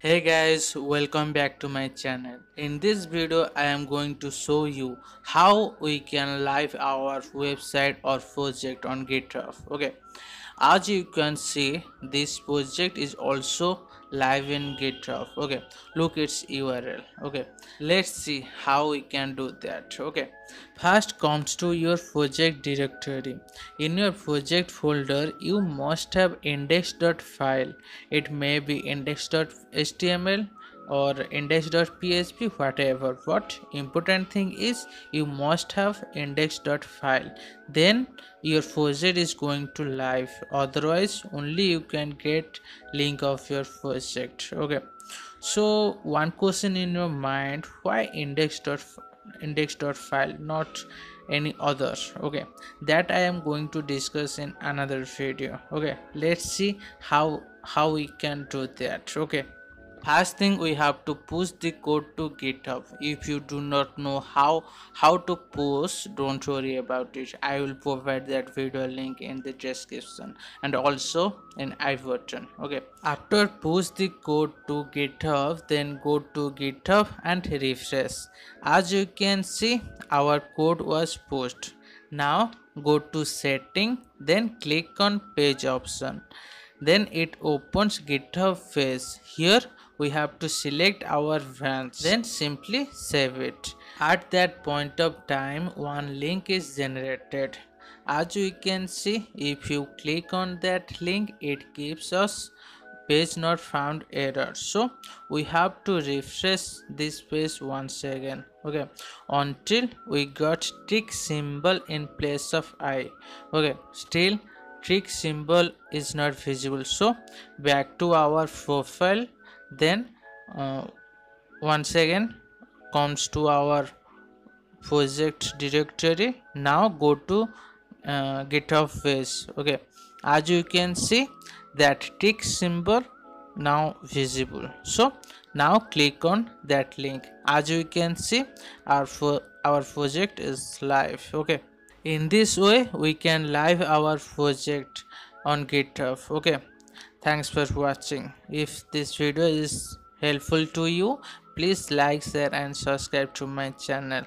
Hey guys, welcome back to my channel. In this video I am going to show you how we can live our website or project on GitHub. Okay, as you can see, this project is also live in GitHub. Okay, look its URL. Okay, let's see how we can do that. Okay, first comes to your project directory. In your project folder you must have index.file. It may be index.html or index.php, whatever. What important thing is you must have index.file, then your project is going to live, otherwise only you can get link of your project. Okay, so one question in your mind, why index.file, not any other? Okay, that I am going to discuss in another video. Okay, let's see how we can do that. Okay, first thing, we have to push the code to GitHub. If you do not know how to push, don't worry about it. I will provide that video link in the description and also in I button. Okay, after push the code to GitHub, then go to GitHub and refresh. As you can see, our code was pushed. Now go to setting, then click on page option, then it opens GitHub page. Here we have to select our branch, then simply save it. At that point of time, one link is generated. As you can see, if you click on that link, it gives us page not found error. So we have to refresh this page once again. Okay, until we got tick symbol in place of I. Okay, still tick symbol is not visible, so back to our profile, then once again comes to our project directory. Now go to GitHub page. Okay, as you can see, that tick symbol now visible, so now click on that link. As you can see, our project is live. Okay, in this way we can live our project on GitHub. Okay, thanks for watching. If this video is helpful to you, please like, share and subscribe to my channel.